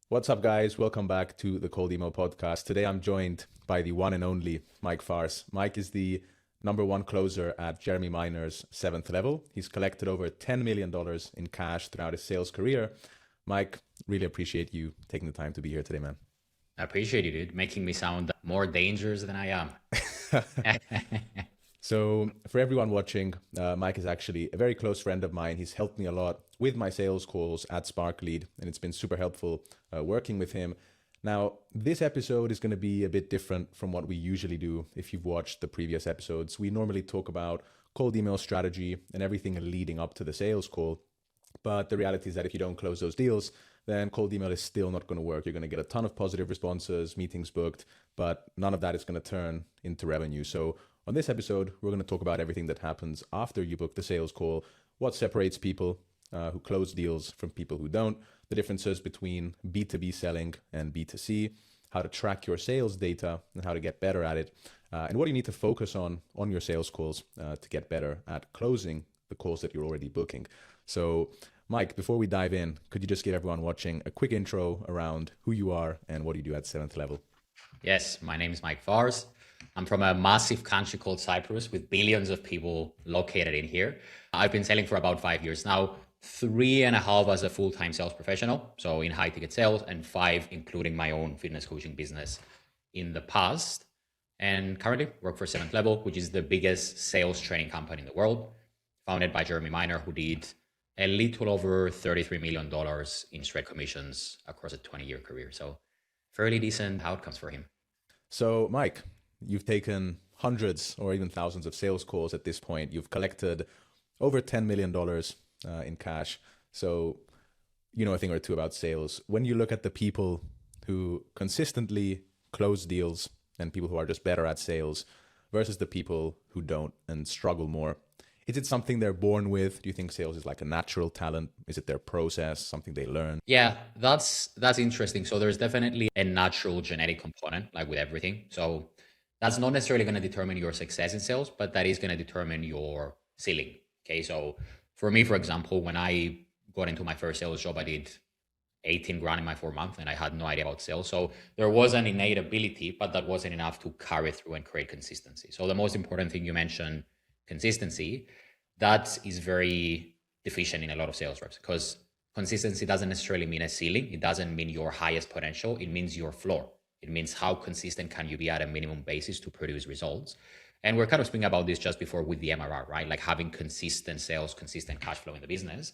What's up, guys? Welcome back to the Cold Email podcast. Today I'm joined by the one and only Mike Farce. Mike is the number one closer at Jeremy Miner's 7th level. He's collected over $10 million in cash throughout his sales career. Mike, really appreciate you taking the time to be here today, man. I appreciate you, dude, making me sound more dangerous than I am. So for everyone watching, Mike is actually a very close friend of mine. He's helped me a lot with my sales calls at SparkLead, and it's been super helpful working with him. Now, this episode is going to be a bit different from what we usually do. If you've watched the previous episodes, we normally talk about cold email strategy and everything leading up to the sales call. But the reality is that if you don't close those deals, then cold email is still not going to work. You're going to get a ton of positive responses, meetings booked, but none of that is going to turn into revenue. So on this episode, we're going to talk about everything that happens after you book the sales call, what separates people who close deals from people who don't, the differences between B2B selling and B2C, how to track your sales data and how to get better at it, and what you need to focus on your sales calls to get better at closing the calls that you're already booking. So Mike, before we dive in, could you just give everyone watching a quick intro around who you are and what you do at 7th level? Yes, my name is Mike Farce. I'm from a massive country called Cyprus with billions of people located in here. I've been selling for about 5 years now, 3.5 as a full-time sales professional, so in high-ticket sales, and 5 including my own fitness coaching business in the past. And currently work for 7th Level, which is the biggest sales training company in the world, founded by Jeremy Miner, who did a little over $33 million in straight commissions across a 20-year career. So fairly decent outcomes for him. So Mike, you've taken hundreds or even thousands of sales calls at this point. You've collected over $10 million in cash. So you know a thing or two about sales. When you look at the people who consistently close deals and people who are just better at sales versus the people who don't and struggle more, is it something they're born with? Do you think sales is like a natural talent? Is it their process, something they learn? Yeah, that's interesting. So there's definitely a natural genetic component, like with everything. So that's not necessarily going to determine your success in sales, but that is going to determine your ceiling. Okay, so for me, for example, when I got into my first sales job, I did 18 grand in my 4 month and I had no idea about sales. So there was an innate ability, but that wasn't enough to carry through and create consistency. So the most important thing you mentioned, consistency, that is very deficient in a lot of sales reps, because consistency doesn't necessarily mean a ceiling. It doesn't mean your highest potential. It means your floor. It means how consistent can you be at a minimum basis to produce results. And we're kind of speaking about this just before with the MRR, right? Like having consistent sales, consistent cash flow in the business.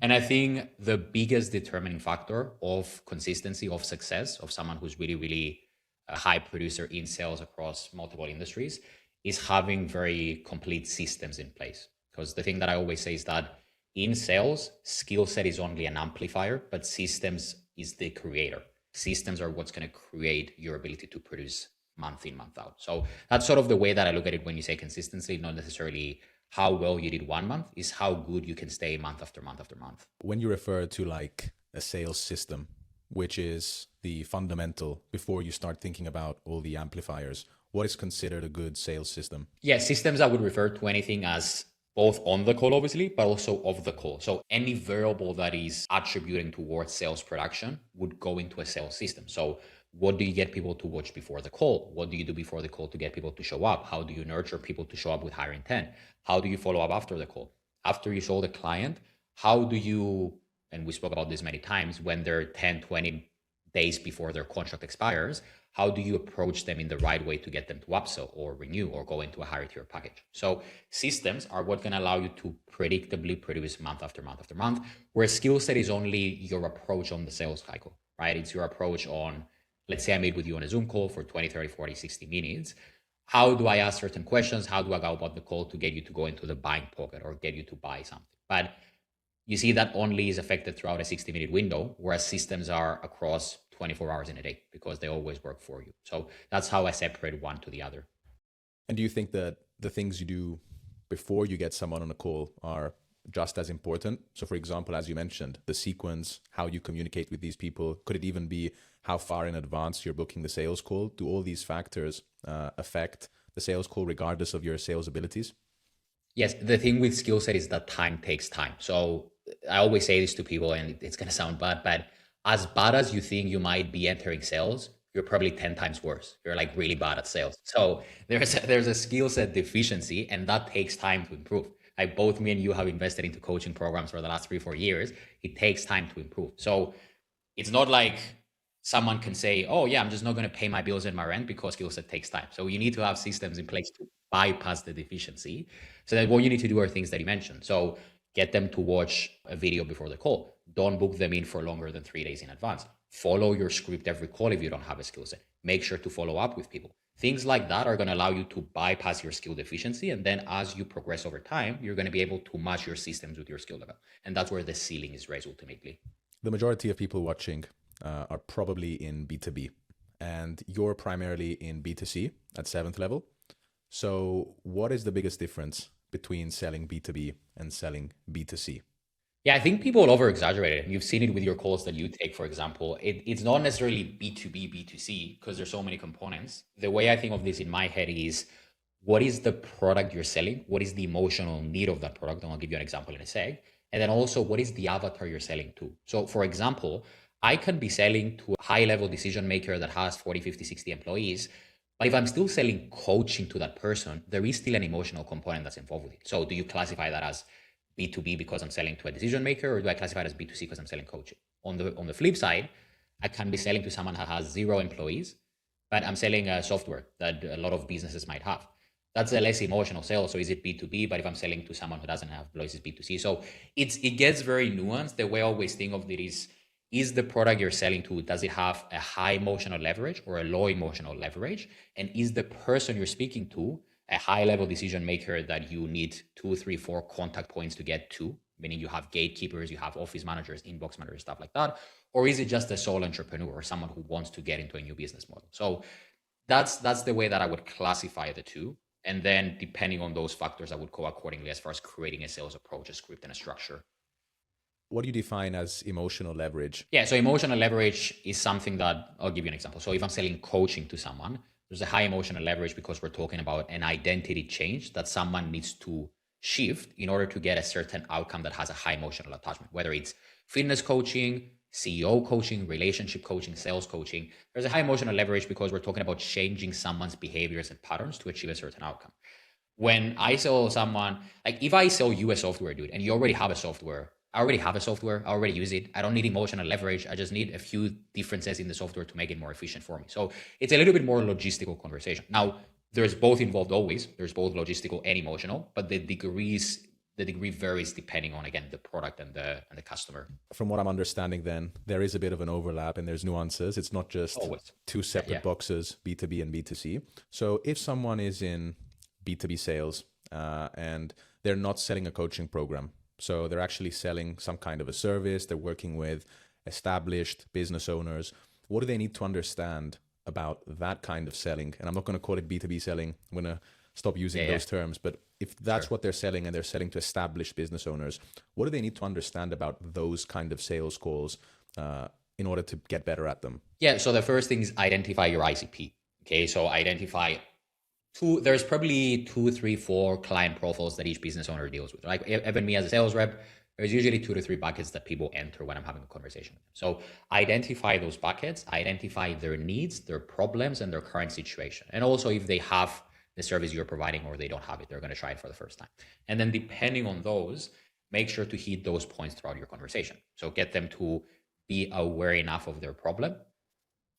And I think the biggest determining factor of consistency, of success, of someone who's really, really a high producer in sales across multiple industries is having very complete systems in place. Because the thing that I always say is that in sales, skill set is only an amplifier, but systems is the creator. Systems are what's going to create your ability to produce month in, month out. So that's sort of the way that I look at it when you say consistency, not necessarily how well you did 1 month, is how good you can stay month after month after month. When you refer to like a sales system, which is the fundamental before you start thinking about all the amplifiers, what is considered a good sales system? Yeah, systems, I would refer to anything as both on the call, obviously, but also off the call. So any variable that is attributing towards sales production would go into a sales system. So what do you get people to watch before the call? What do you do before the call to get people to show up? How do you nurture people to show up with higher intent? How do you follow up after the call? After you show the client, how do you, and we spoke about this many times, when they're 10, 20 days before their contract expires, how do you approach them in the right way to get them to upsell or renew or go into a higher tier package? So systems are what can allow you to predictably produce month after month after month, where skill set is only your approach on the sales cycle, right? It's your approach on, let's say I meet with you on a Zoom call for 20, 30, 40, 60 minutes. How do I ask certain questions? How do I go about the call to get you to go into the buying pocket or get you to buy something? But you see that only is affected throughout a 60-minute window, whereas systems are across 24 hours in a day because they always work for you. So that's how I separate one to the other. And do you think that the things you do before you get someone on a call are just as important? So for example, as you mentioned, the sequence, how you communicate with these people, could it even be how far in advance you're booking the sales call? Do all these factors affect the sales call regardless of your sales abilities? Yes, the thing with skill set is that time takes time. So I always say this to people, and it's going to sound bad, but as bad as you think you might be entering sales, you're probably 10 times worse. You're like really bad at sales. So there's a skill set deficiency, and that takes time to improve. Like both me and you have invested into coaching programs for the last 3-4 years. It takes time to improve. So it's not like someone can say, oh yeah, I'm just not going to pay my bills and my rent because skill set takes time. So you need to have systems in place to bypass the deficiency. So that what you need to do are things that you mentioned. So get them to watch a video before the call. Don't book them in for longer than 3 days in advance. Follow your script every call if you don't have a skill set. Make sure to follow up with people. Things like that are going to allow you to bypass your skill deficiency. And then as you progress over time, you're going to be able to match your systems with your skill level. And that's where the ceiling is raised ultimately. The majority of people watching are probably in B2B, and you're primarily in B2C at 7th level. So what is the biggest difference between selling B2B and selling B2C? Yeah, I think people over exaggerate it. You've seen it with your calls that you take, for example. It's not necessarily B2B, B2C, because there's so many components. The way I think of this in my head is, what is the product you're selling? What is the emotional need of that product? And I'll give you an example in a sec. And then also, what is the avatar you're selling to? So for example, I can be selling to a high-level decision maker that has 40, 50, 60 employees. But if I'm still selling coaching to that person, there is still an emotional component that's involved with it. So do you classify that as B2B because I'm selling to a decision maker, or do I classify it as B2C because I'm selling coaching? On the flip side, I can be selling to someone that has 0 employees, but I'm selling a software that a lot of businesses might have. That's a less emotional sale. So is it B2B? But if I'm selling to someone who doesn't have employees, it's B2C. So it gets very nuanced. The way I always think of it is the product you're selling to, does it have a high emotional leverage or a low emotional leverage? And is the person you're speaking to a high-level decision maker that you need 2, 3, 4 contact points to get to, meaning you have gatekeepers, you have office managers, inbox managers, stuff like that? Or is it just a sole entrepreneur or someone who wants to get into a new business model? So that's the way that I would classify the two. And then depending on those factors, I would go accordingly as far as creating a sales approach, a script, and a structure. What do you define as emotional leverage? Yeah, so emotional leverage is something that, I'll give you an example. So if I'm selling coaching to someone, there's a high emotional leverage because we're talking about an identity change that someone needs to shift in order to get a certain outcome that has a high emotional attachment, whether it's fitness coaching, CEO coaching, relationship coaching, sales coaching. There's a high emotional leverage because we're talking about changing someone's behaviors and patterns to achieve a certain outcome. When I sell someone, like if I sell you a software, dude, and you already have a software, I already use it. I don't need emotional leverage. I just need a few differences in the software to make it more efficient for me. So it's a little bit more logistical conversation. Now, there's both involved always. There's both logistical and emotional, but the degree varies depending on, again, the product and the customer. From what I'm understanding then, there is a bit of an overlap and there's nuances. It's not just always 2 separate boxes, B2B and B2C. So if someone is in B2B sales and they're not selling a coaching program, so they're actually selling some kind of a service, they're working with established business owners, what do they need to understand about that kind of selling? And I'm not going to call it B2B selling. I'm going to stop using those terms. But if that's what they're selling and they're selling to established business owners, what do they need to understand about those kind of sales calls in order to get better at them? Yeah, so the first thing is identify your ICP. Okay, so identify there's probably 2, 3, 4 client profiles that each business owner deals with. Like even me as a sales rep, there's usually 2 to 3 buckets that people enter when I'm having a conversation with them. So identify those buckets, identify their needs, their problems, and their current situation. And also if they have the service you're providing or they don't have it, they're going to try it for the first time. And then depending on those, make sure to hit those points throughout your conversation. So get them to be aware enough of their problem,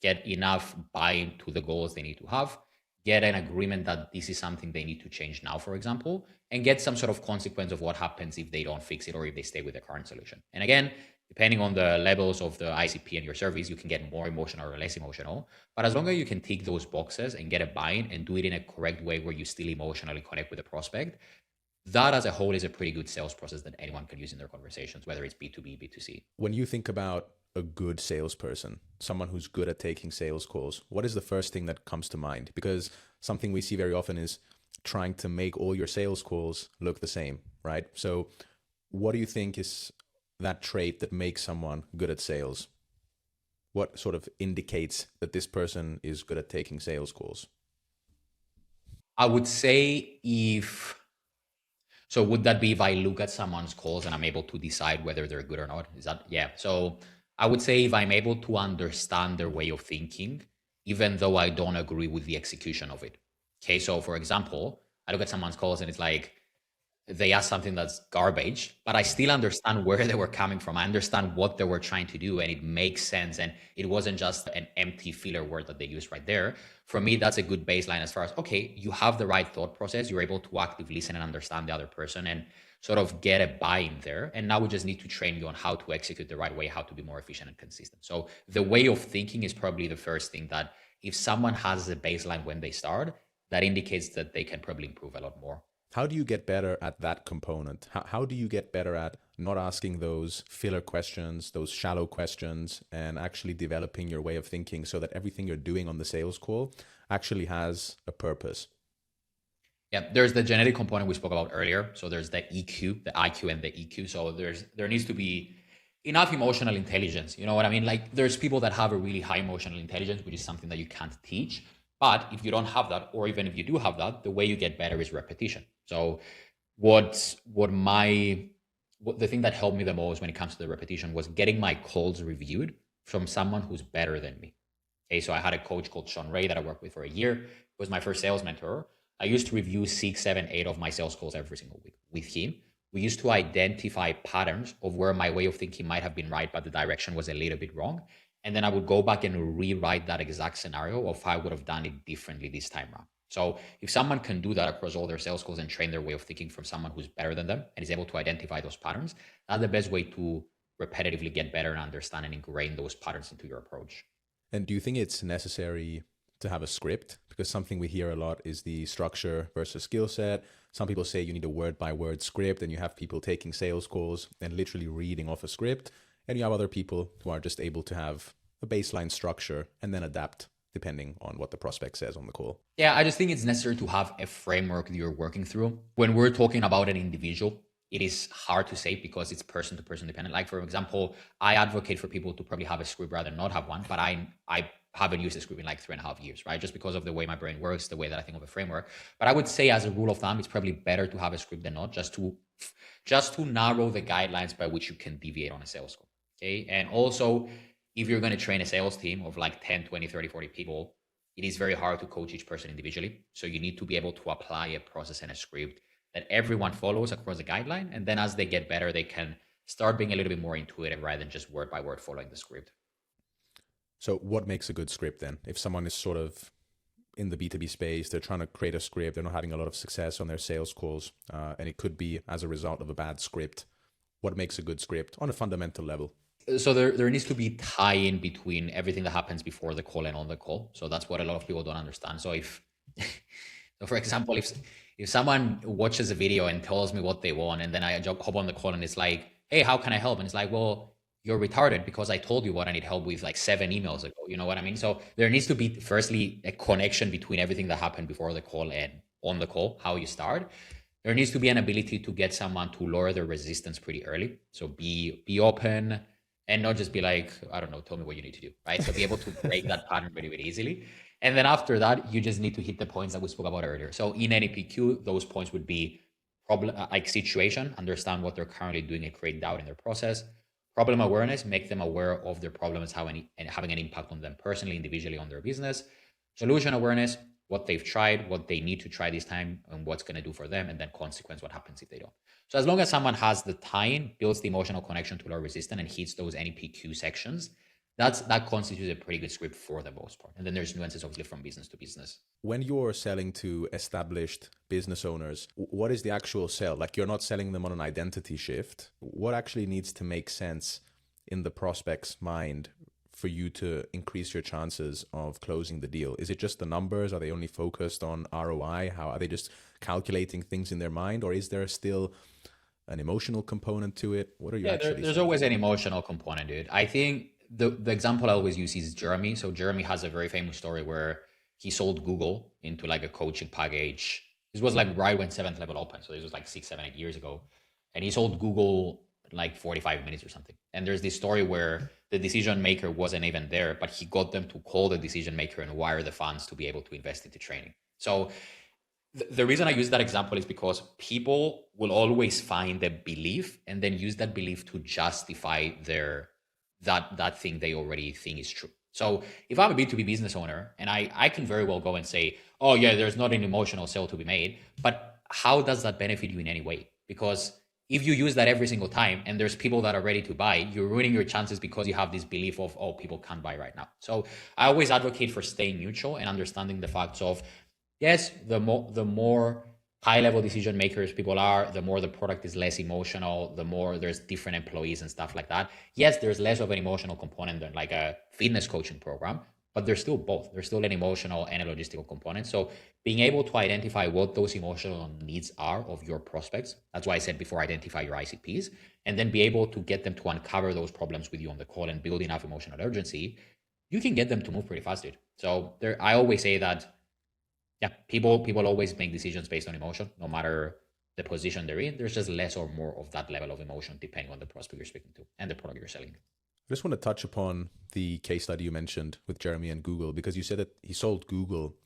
get enough buy-in to the goals they need to have, get an agreement that this is something they need to change now, for example, and get some sort of consequence of what happens if they don't fix it or if they stay with the current solution. And again, depending on the levels of the ICP and your service, you can get more emotional or less emotional. But as long as you can tick those boxes and get a buy-in and do it in a correct way where you still emotionally connect with the prospect, that as a whole is a pretty good sales process that anyone can use in their conversations, whether it's B2B, B2C. When you think about a good salesperson, someone who's good at taking sales calls, what is the first thing that comes to mind? Because something we see very often is trying to make all your sales calls look the same, right? So what do you think is that trait that makes someone good at sales? What sort of indicates that this person is good at taking sales calls? I would say would that be if I look at someone's calls and I'm able to decide whether they're good or not? Is that, yeah. So I would say if I'm able to understand their way of thinking, even though I don't agree with the execution of it. Okay, so for example, I look at someone's calls and it's like they ask something that's garbage, but I still understand where they were coming from. I understand what they were trying to do and it makes sense. And it wasn't just an empty filler word that they used right there. For me, that's a good baseline as far as, okay, you have the right thought process. You're able to actively listen and understand the other person and sort of get a buy-in there. And now we just need to train you on how to execute the right way, how to be more efficient and consistent. So the way of thinking is probably the first thing that if someone has a baseline when they start, that indicates that they can probably improve a lot more. How do you get better at that component? How do you get better at not asking those filler questions, those shallow questions, and actually developing your way of thinking so that everything you're doing on the sales call actually has a purpose? Yeah, there's the genetic component we spoke about earlier. So there's the EQ, the IQ and the EQ. So there needs to be enough emotional intelligence. You know what I mean? Like there's people that have a really high emotional intelligence, which is something that you can't teach. But if you don't have that, or even if you do have that, the way you get better is repetition. So the thing that helped me the most when it comes to the repetition was getting my calls reviewed from someone who's better than me. Okay, so I had a coach called Sean Ray that I worked with for a year. He was my first sales mentor. I used to review 6, 7, 8 of my sales calls every single week with him. We used to identify patterns of where my way of thinking might have been right, but the direction was a little bit wrong. And then I would go back and rewrite that exact scenario of how I would have done it differently this time around. So if someone can do that across all their sales calls and train their way of thinking from someone who's better than them and is able to identify those patterns, that's the best way to repetitively get better and understand and ingrain those patterns into your approach. And do you think it's necessary to have a script? Because something we hear a lot is the structure versus skill set. Some people say you need a word by word script, and you have people taking sales calls and literally reading off a script. And you have other people who are just able to have a baseline structure and then adapt depending on what the prospect says on the call. Yeah, I just think it's necessary to have a framework that you're working through. When we're talking about an individual, it is hard to say because it's person to person dependent. Like for example, I advocate for people to probably have a script rather than not have one, but I haven't used a script in like 3.5 years, right? Just because of the way my brain works, the way that I think of a framework. But I would say as a rule of thumb, it's probably better to have a script than not, just to narrow the guidelines by which you can deviate on a sales call. Okay. And also, if you're going to train a sales team of like 10, 20, 30, 40 people, it is very hard to coach each person individually. So you need to be able to apply a process and a script that everyone follows across a guideline. And then as they get better, they can start being a little bit more intuitive rather than just word by word following the script. So what makes a good script then? If someone is sort of in the B2B space, they're trying to create a script, they're not having a lot of success on their sales calls, and it could be as a result of a bad script. What makes a good script on a fundamental level? So there needs to be tie-in between everything that happens before the call and on the call. So that's what a lot of people don't understand. So so for example, if someone watches a video and tells me what they want, and then I hop on the call and it's like, hey, how can I help? And it's like, well, you're retarded because I told you what I need help with like 7 emails ago. You know what I mean? So there needs to be firstly a connection between everything that happened before the call and on the call, how you start. There needs to be an ability to get someone to lower their resistance pretty early. So be open and not just be like, I don't know, tell me what you need to do, right? So be able to break that pattern very, very easily. And then after that, you just need to hit the points that we spoke about earlier. So in NEPQ, those points would be problem, like situation, understand what they're currently doing and create doubt in their process. Problem awareness, make them aware of their problems, and having an impact on them personally, individually, on their business. Solution awareness, what they've tried, what they need to try this time, and what's going to do for them, and then consequence, what happens if they don't. So as long as someone has the tie-in, builds the emotional connection to low resistance, and hits those NEPQ sections, that constitutes a pretty good script for the most part. And then there's nuances obviously from business to business. When you're selling to established business owners, what is the actual sell? Like you're not selling them on an identity shift. What actually needs to make sense in the prospect's mind for you to increase your chances of closing the deal? Is it just the numbers? Are they only focused on ROI? How are they just calculating things in their mind? Or is there still an emotional component to it? What are you actually there's always an emotional component, dude. I think the example I always use is Jeremy. So Jeremy has a very famous story where he sold Google into like a coaching package. This was like right when 7th Level opened. So this was like 6, 7, 8 years ago. And he sold Google like 45 minutes or something. And there's this story where the decision maker wasn't even there, but he got them to call the decision maker and wire the funds to be able to invest into training. So the reason I use that example is because people will always find a belief and then use that belief to justify their that thing they already think is true. So if I'm a B2B business owner and I can very well go and say, oh yeah, there's not an emotional sale to be made, but how does that benefit you in any way? Because if you use that every single time and there's people that are ready to buy, you're ruining your chances because you have this belief of, oh, people can't buy right now. So I always advocate for staying neutral and understanding the facts of, yes, the more high level decision makers people are, the more the product is less emotional, the more there's different employees and stuff like that. Yes, there's less of an emotional component than like a fitness coaching program, but there's still both. There's still an emotional and a logistical component. So being able to identify what those emotional needs are of your prospects, that's why I said before, identify your ICPs, and then be able to get them to uncover those problems with you on the call and build enough emotional urgency, you can get them to move pretty fast, dude. So I always say that, yeah, people always make decisions based on emotion, no matter the position they're in. There's just less or more of that level of emotion depending on the prospect you're speaking to and the product you're selling. I just want to touch upon the case study you mentioned with Jeremy and Google, because you said that he sold Google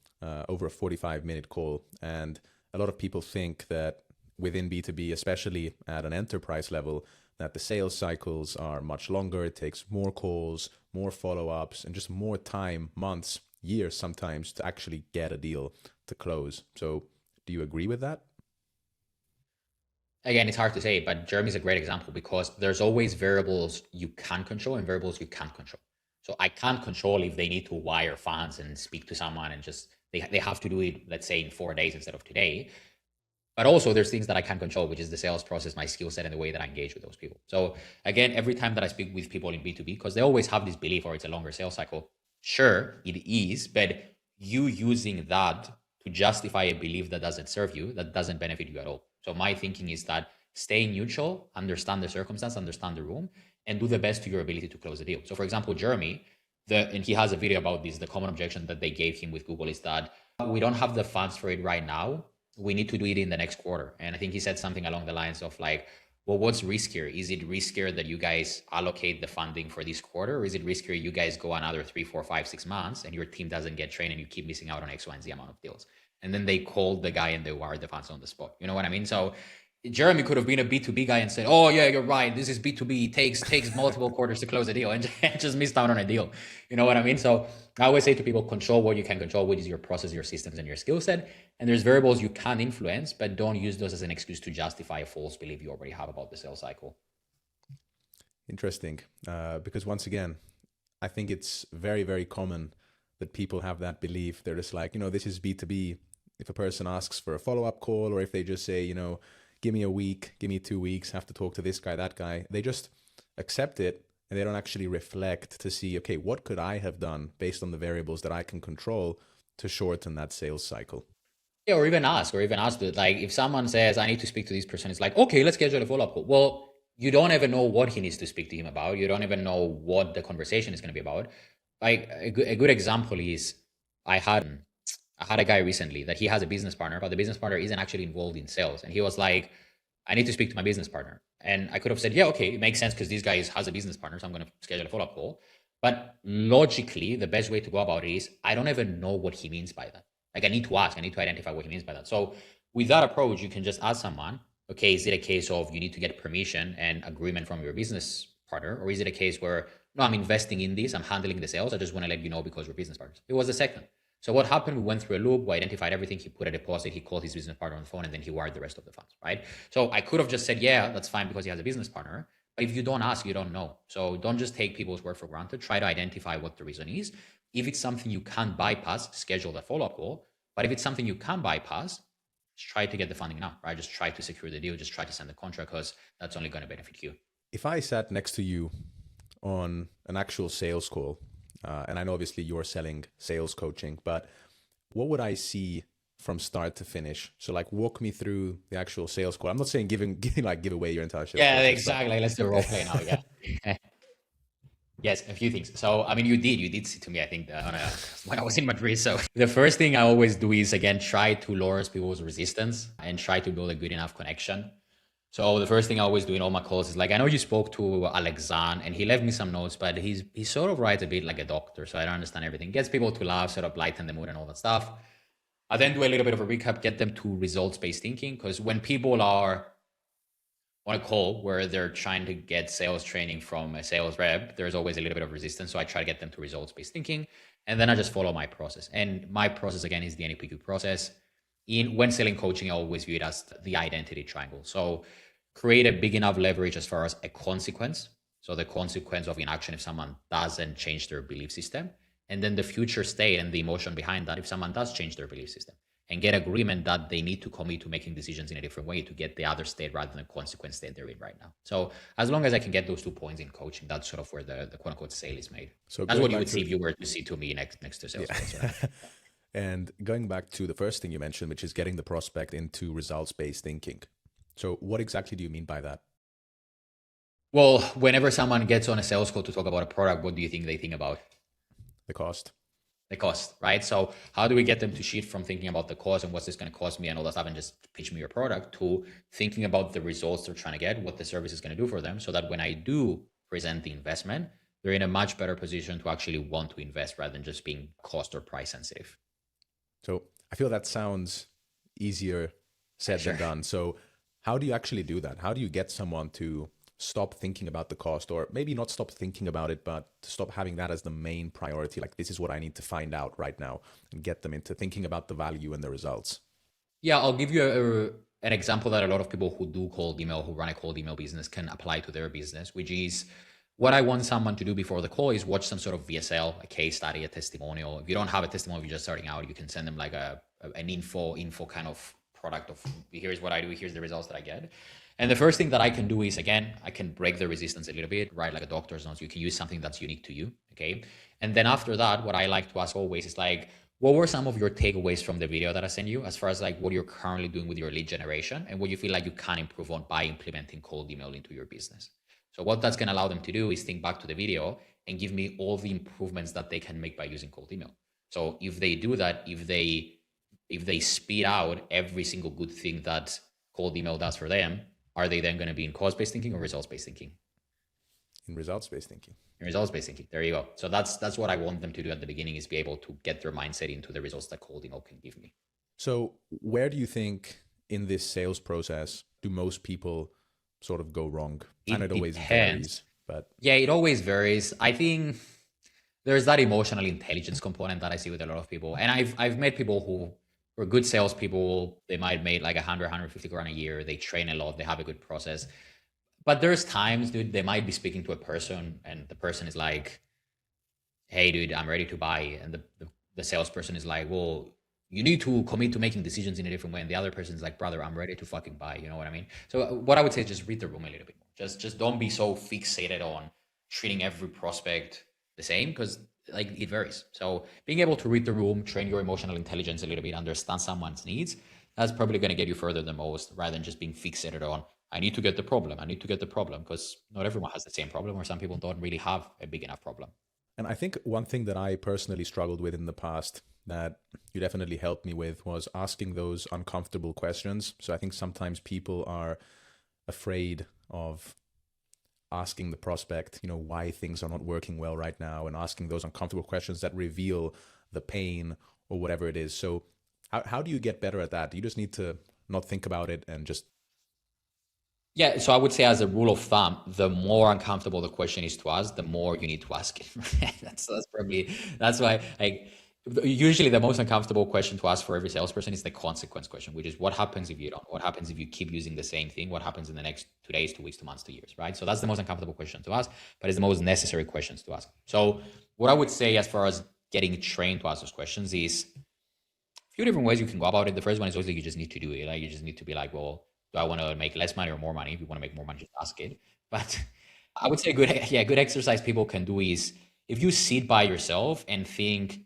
over a 45-minute call. And a lot of people think that within B2B, especially at an enterprise level, that the sales cycles are much longer. It takes more calls, more follow-ups, and just more time, months, years sometimes, to actually get a deal to close. So do you agree with that? Again, it's hard to say, but Jeremy's a great example because there's always variables you can control and variables you can't control. So I can't control if they need to wire funds and speak to someone and just, they have to do it, let's say, in 4 days instead of today. But also there's things that I can control, which is the sales process, my skill set, and the way that I engage with those people. So again, every time that I speak with people in B2B, because they always have this belief, or it's a longer sales cycle. Sure, it is, but you using that to justify a belief that doesn't serve you, that doesn't benefit you at all. So my thinking is that stay neutral, understand the circumstance, understand the room, and do the best to your ability to close the deal. So for example, Jeremy, and he has a video about this, the common objection that they gave him with Google is that we don't have the funds for it right now. We need to do it in the next quarter. And I think he said something along the lines of like, well, what's riskier? Is it riskier that you guys allocate the funding for this quarter? Or is it riskier you guys go another 3, 4, 5, 6 months and your team doesn't get trained and you keep missing out on X, Y, and Z amount of deals? And then they called the guy and they wired the funds on the spot. You know what I mean? So Jeremy could have been a B2B guy and said, oh yeah, you're right. This is B2B. It takes multiple quarters to close a deal, and just missed out on a deal. You know what I mean? So I always say to people, control what you can control, which is your process, your systems, and your skill set. And there's variables you can influence, but don't use those as an excuse to justify a false belief you already have about the sales cycle. Interesting. Because once again, I think it's very, very common that people have that belief. They're just like, this is B2B. If a person asks for a follow-up call, or if they just say, give me a week, give me 2 weeks, have to talk to this guy, that guy, they just accept it and they don't actually reflect to see, okay, what could I have done based on the variables that I can control to shorten that sales cycle? Yeah, or even ask, like if someone says, I need to speak to this person, it's like, okay, let's schedule a follow-up call. Well, you don't even know what he needs to speak to him about. You don't even know what the conversation is going to be about. Like a good example is I had a guy recently that he has a business partner, but the business partner isn't actually involved in sales. And he was like, I need to speak to my business partner. And I could have said, yeah, okay, it makes sense because this guy has a business partner, so I'm going to schedule a follow-up call. But logically, the best way to go about it is I don't even know what he means by that. Like I need to ask, I need to identify what he means by that. So with that approach, you can just ask someone, okay, is it a case of you need to get permission and agreement from your business partner? Or is it a case where, no, I'm investing in this, I'm handling the sales, I just want to let you know because we're business partners? It was the second. So what happened? We went through a loop, we identified everything, he put a deposit, he called his business partner on the phone, and then he wired the rest of the funds, right? So I could have just said, yeah, that's fine because he has a business partner. But if you don't ask, you don't know. So don't just take people's word for granted. Try to identify what the reason is. If it's something you can't bypass, schedule the follow-up call. But if it's something you can bypass, just try to get the funding now, right? Just try to secure the deal. Just try to send the contract because that's only going to benefit you. If I sat next to you on an actual sales call, and I know obviously you're selling sales coaching, but what would I see from start to finish? So like walk me through the actual sales call. I'm not saying give away your entire sales Yeah, process, exactly. Let's do a role play now. Yeah. Yes, a few things. So, I mean, you did see to me, I think, when I was in Madrid. So the first thing I always do is, again, try to lower people's resistance and try to build a good enough connection. So the first thing I always do in all my calls is like, I know you spoke to Alexan and he left me some notes, but he sort of writes a bit like a doctor. So I don't understand everything. Gets people to laugh, sort of lighten the mood and all that stuff. I then do a little bit of a recap, get them to results-based thinking. Because when people are on a call where they're trying to get sales training from a sales rep, there's always a little bit of resistance. So I try to get them to results-based thinking, and then I just follow my process. And my process, again, is the NEPQ process. When selling coaching, I always view it as the identity triangle. So create a big enough leverage as far as a consequence. So the consequence of inaction if someone doesn't change their belief system, and then the future state and the emotion behind that if someone does change their belief system, and get agreement that they need to commit to making decisions in a different way to get the other state rather than the consequence state they're in right now. So as long as I can get those 2 points in coaching, that's sort of where the quote unquote sale is made. So that's what you would see if you were to see to me next to sales. Yeah. Right? And going back to the first thing you mentioned, which is getting the prospect into results-based thinking. So what exactly do you mean by that? Well, whenever someone gets on a sales call to talk about a product, what do you think they think about? The cost. The cost, right? So how do we get them to shift from thinking about the cost and what's this going to cost me and all that stuff and just pitch me your product to thinking about the results they're trying to get, what the service is going to do for them, so that when I do present the investment, they're in a much better position to actually want to invest rather than just being cost or price sensitive. So I feel that sounds easier said than done. So how do you actually do that? How do you get someone to stop thinking about the cost, or maybe not stop thinking about it, but to stop having that as the main priority? Like, this is what I need to find out right now, and get them into thinking about the value and the results. Yeah, I'll give you an example that a lot of people who do cold email, who run a cold email business, can apply to their business, which is what I want someone to do before the call is watch some sort of VSL, a case study, a testimonial. If you don't have a testimonial, if you're just starting out, you can send them like an info kind of product of here's what I do, here's the results that I get. And the first thing that I can do is, again, I can break the resistance a little bit, right? Like a doctor's notes. You can use something that's unique to you, okay? And then after that, what I like to ask always is like, what were some of your takeaways from the video that I sent you as far as like what you're currently doing with your lead generation and what you feel like you can improve on by implementing cold email into your business? So what that's going to allow them to do is think back to the video and give me all the improvements that they can make by using cold email. So if they do that, if they speed out every single good thing that cold email does for them, are they then going to be in cost-based thinking or results-based thinking? In results-based thinking. In results-based thinking. There you go. So that's what I want them to do at the beginning, is be able to get their mindset into the results that cold email can give me. So where do you think in this sales process do most people sort of go wrong? And it always varies, but yeah, it always varies. I think there's that emotional intelligence component that I see with a lot of people. And I've met people who are good salespeople. They might make like 100, 150 grand a year. They train a lot. They have a good process. But there's times, dude, they might be speaking to a person and the person is like, hey, dude, I'm ready to buy. And the salesperson is like, well, you need to commit to making decisions in a different way. And the other person is like, brother, I'm ready to fucking buy. You know what I mean? So what I would say is just read the room a little bit more. Just don't be so fixated on treating every prospect the same, because like it varies. So being able to read the room, train your emotional intelligence a little bit, understand someone's needs, that's probably going to get you further than most, rather than just being fixated on, I need to get the problem. I need to get the problem, because not everyone has the same problem, or some people don't really have a big enough problem. And I think one thing that I personally struggled with in the past that you definitely helped me with was asking those uncomfortable questions. So I think sometimes people are afraid of asking the prospect, why things are not working well right now, and asking those uncomfortable questions that reveal the pain or whatever it is. So how do you get better at that? Do you just need to not think about it and just... Yeah, so I would say as a rule of thumb, the more uncomfortable the question is to ask, the more you need to ask it. That's why usually the most uncomfortable question to ask for every salesperson is the consequence question, which is what happens if you don't? What happens if you keep using the same thing? What happens in the next 2 days, 2 weeks, 2 months, 2 years, right? So that's the most uncomfortable question to ask, but it's the most necessary questions to ask. So what I would say as far as getting trained to ask those questions is a few different ways you can go about it. The first one is always you just need to do it. Like you just need to be like, well, do I want to make less money or more money? If you want to make more money, just ask it. But I would say good exercise people can do is if you sit by yourself and think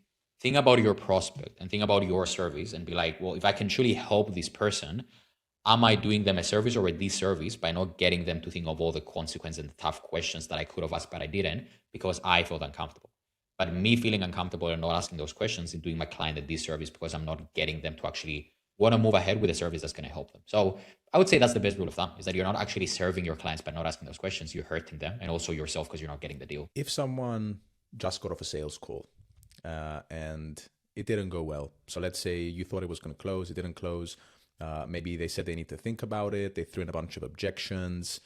about your prospect and think about your service and be like, well, if I can truly help this person, am I doing them a service or a disservice by not getting them to think of all the consequences and the tough questions that I could have asked, but I didn't because I felt uncomfortable. But me feeling uncomfortable and not asking those questions and doing my client a disservice because I'm not getting them to actually want to move ahead with a service that's going to help them. So I would say that's the best rule of thumb, is that you're not actually serving your clients by not asking those questions. You're hurting them and also yourself because you're not getting the deal. If someone just got off a sales call and it didn't go well, so let's say you thought it was going to close, it didn't close, Maybe they said they need to think about it. They threw in a bunch of objections.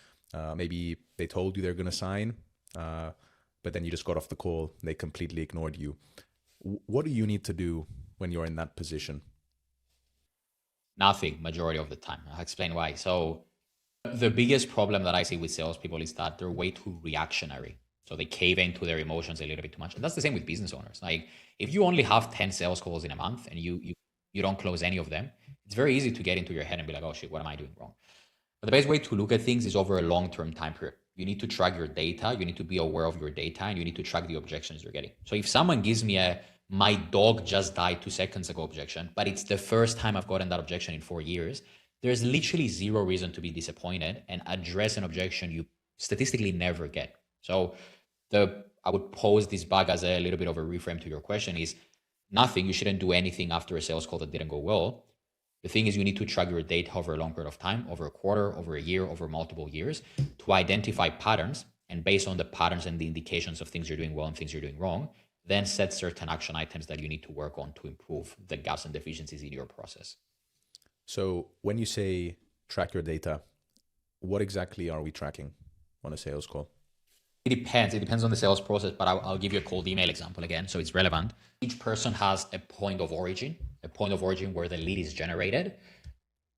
Maybe they told you they're going to sign, but then you just got off the call. They completely ignored you. What do you need to do when you're in that position? Nothing, majority of the time. I'll explain why. So the biggest problem that I see with salespeople is that they're way too reactionary. So they cave into their emotions a little bit too much. And that's the same with business owners. Like if you only have 10 sales calls in a month and you don't close any of them, it's very easy to get into your head and be like, oh shit, what am I doing wrong? But the best way to look at things is over a long-term time period. You need to track your data. You need to be aware of your data, and you need to track the objections you're getting. So if someone gives me my dog just died 2 seconds ago objection, but it's the first time I've gotten that objection in 4 years, there's literally zero reason to be disappointed and address an objection you statistically never get. So I would pose this bug as a little bit of a reframe to your question is nothing. You shouldn't do anything after a sales call that didn't go well. The thing is you need to track your data over a long period of time, over a quarter, over a year, over multiple years to identify patterns. And based on the patterns and the indications of things you're doing well and things you're doing wrong, then set certain action items that you need to work on to improve the gaps and deficiencies in your process. So when you say track your data, what exactly are we tracking on a sales call? It depends. It depends on the sales process, but I'll give you a cold email example again, so it's relevant. Each person has a point of origin where the lead is generated,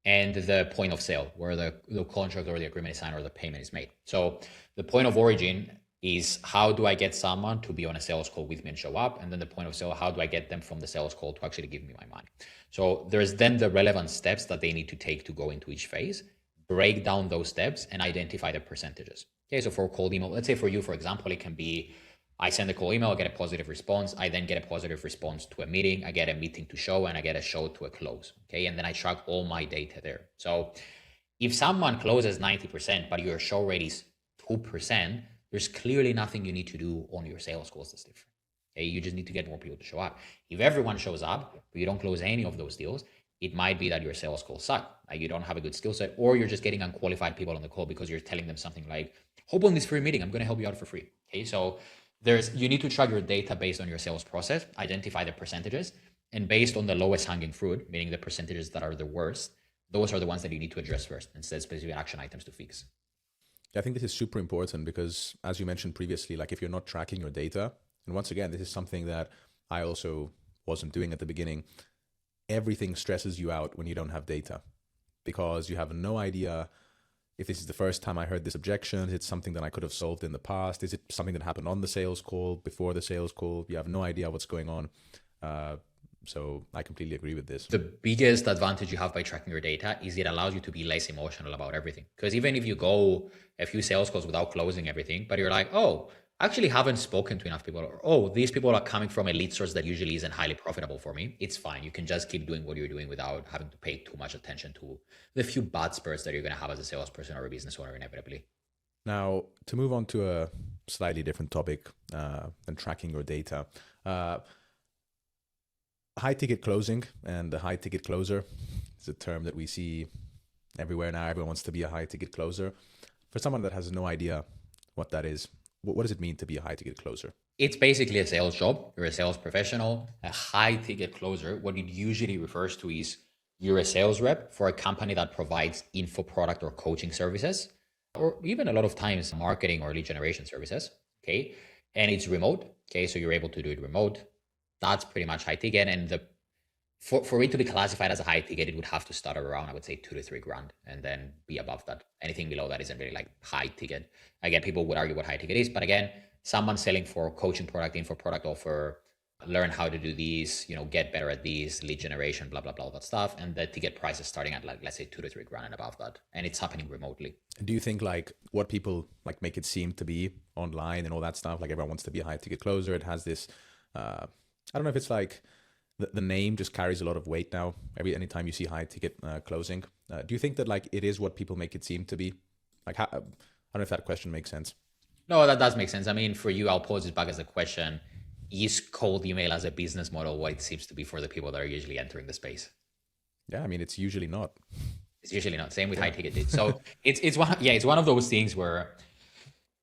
and the point of sale where the contract or the agreement is signed or the payment is made. So the point of origin is how do I get someone to be on a sales call with me and show up? And then the point of sale, how do I get them from the sales call to actually give me my money? So there's then the relevant steps that they need to take to go into each phase, break down those steps and identify the percentages. Okay, so for a cold email, let's say for you, for example, it can be I send a cold email, I get a positive response. I then get a positive response to a meeting. I get a meeting to show, and I get a show to a close. Okay, and then I track all my data there. So if someone closes 90%, but your show rate is 2%, there's clearly nothing you need to do on your sales calls that's different. Okay, you just need to get more people to show up. If everyone shows up, but you don't close any of those deals, it might be that your sales calls suck. Like you don't have a good skill set, or you're just getting unqualified people on the call because you're telling them something like, hop on this free meeting, I'm going to help you out for free. Okay, so you need to track your data based on your sales process, identify the percentages, and based on the lowest hanging fruit, meaning the percentages that are the worst, those are the ones that you need to address first and set specific action items to fix. I think this is super important because, as you mentioned previously, like if you're not tracking your data, and once again, this is something that I also wasn't doing at the beginning, everything stresses you out when you don't have data because you have no idea if this is the first time I heard this objection. Is it something that I could have solved in the past? Is it something that happened on the sales call, before the sales call? You have no idea what's going on. So I completely agree with this. The biggest advantage you have by tracking your data is it allows you to be less emotional about everything. Because even if you go a few sales calls without closing everything, but you're like, oh, I actually haven't spoken to enough people, or oh, these people are coming from a lead source that usually isn't highly profitable for me, it's fine. You can just keep doing what you're doing without having to pay too much attention to the few bad spurts that you're going to have as a salesperson or a business owner inevitably. Now, to move on to a slightly different topic than tracking your data, high ticket closing and the high ticket closer is a term that we see everywhere now. Everyone wants to be a high ticket closer. For someone that has no idea what that is, what does it mean to be a high ticket closer? It's basically a sales job. You're a sales professional. A high ticket closer, what it usually refers to is you're a sales rep for a company that provides info product or coaching services, or even a lot of times marketing or lead generation services. Okay. And it's remote. Okay. So you're able to do it remote. That's pretty much high ticket. And for it to be classified as a high ticket, it would have to start around, I would say, $2,000 to $3,000 and then be above that. Anything below that isn't really like high ticket. Again, people would argue what high ticket is, but again, someone selling for coaching product, info product offer, learn how to do these, get better at these, lead generation, blah, blah, blah, all that stuff. And the ticket price is starting at like, let's say $2,000 to $3,000 and above that. And it's happening remotely. Do you think like what people like make it seem to be online and all that stuff, like everyone wants to be a high ticket closer, it has this, I don't know if it's like, the name just carries a lot of weight now. Anytime you see high ticket closing, do you think that like it is what people make it seem to be? Like, I don't know if that question makes sense. No, that does make sense. I mean, for you, I'll pose this back as a question: is cold email as a business model what it seems to be for the people that are usually entering the space? Yeah, I mean, it's usually not. It's usually not. Same with high ticket. So it's one of those things where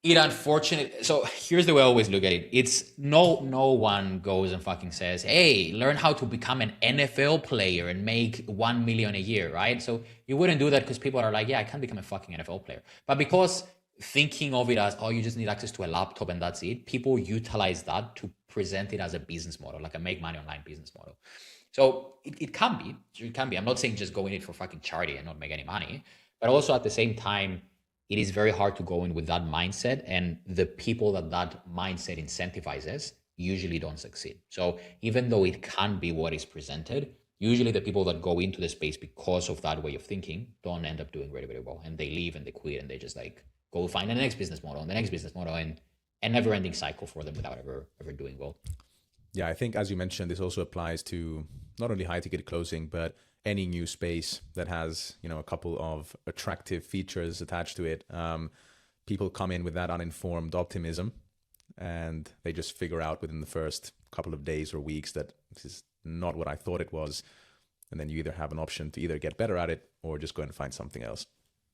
It unfortunately, so here's the way I always look at it. It's no one goes and fucking says, hey, learn how to become an NFL player and make 1 million a year, right? So you wouldn't do that because people are like, yeah, I can't become a fucking NFL player. But because thinking of it as, oh, you just need access to a laptop and that's it, people utilize that to present it as a business model, like a make money online business model. So it can be, I'm not saying just go in it for fucking charity and not make any money, but also at the same time, it is very hard to go in with that mindset, and the people that that mindset incentivizes usually don't succeed. So even though it can be what is presented, usually the people that go into the space because of that way of thinking don't end up doing really, really well, and they leave and they quit and they just like go find the next business model and the next business model, and a never ending cycle for them without ever doing well. Yeah, I think as you mentioned, this also applies to not only high ticket closing, but any new space that has, you know, a couple of attractive features attached to it. People come in with that uninformed optimism, and they just figure out within the first couple of days or weeks that this is not what I thought it was. And then you either have an option to either get better at it or just go and find something else.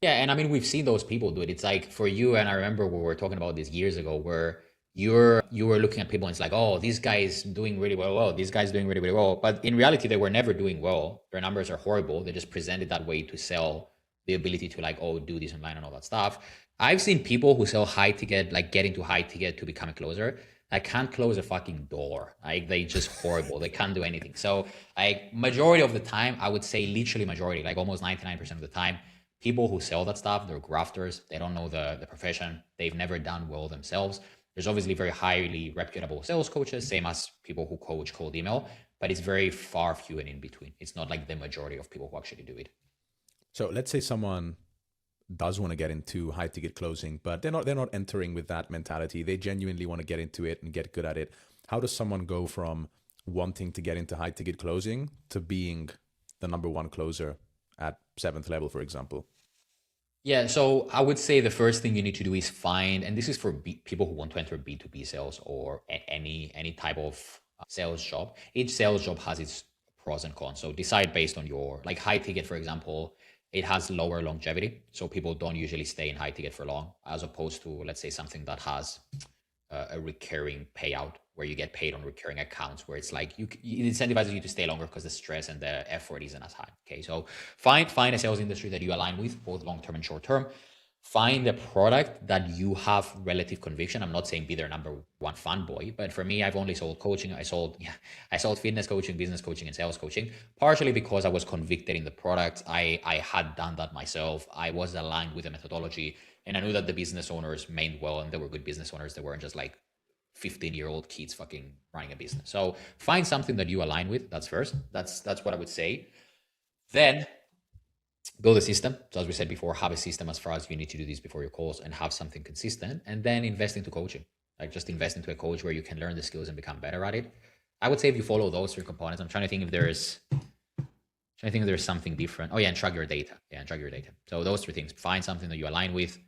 Yeah, and I mean we've seen those people do it. It's like for you, and I remember we were talking about this years ago, where you were looking at people and it's like, oh, this guy is doing really well. Oh, this guy's doing really, really well. But in reality, they were never doing well. Their numbers are horrible. They just presented that way to sell the ability to like, oh, do this online and all that stuff. I've seen people who sell high ticket, like get into high ticket to become a closer. I can't close a fucking door. Like they just horrible. They can't do anything. So like majority of the time, I would say literally majority, like almost 99% of the time, people who sell that stuff, they're grafters. They don't know the profession. They've never done well themselves. There's obviously very highly reputable sales coaches, same as people who coach cold email, but it's very far few and in between. It's not like the majority of people who actually do it. So let's say someone does want to get into high ticket closing, but they're not entering with that mentality. They genuinely want to get into it and get good at it. How does someone go from wanting to get into high ticket closing to being the number one closer at 7th level, for example? Yeah, so I would say the first thing you need to do is find, and this is for people who want to enter B2B sales or any type of sales job. Each sales job has its pros and cons. So decide based on your, like high ticket, for example, it has lower longevity. So people don't usually stay in high ticket for long, as opposed to, let's say, something that has a recurring payout where you get paid on recurring accounts, where it's like it incentivizes you to stay longer because the stress and the effort isn't as high. Okay, so find a sales industry that you align with, both long term and short term. Find a product that you have relative conviction. I'm not saying be their number one fanboy, but for me, I've only sold coaching. I sold fitness coaching, business coaching, and sales coaching, partially because I was convicted in the product. I had done that myself. I was aligned with the methodology, and I knew that the business owners meant well, and they were good business owners. They weren't just like 15-year-old kids fucking running a business. So find something that you align with. That's first. That's what I would say. Then build a system. So as we said before, have a system as far as you need to do this before your calls and have something consistent, and then invest into coaching. Like just invest into a coach where you can learn the skills and become better at it. I would say if you follow those three components, I'm trying to think if there's something different. Oh yeah, and track your data. So those three things: find something that you align with,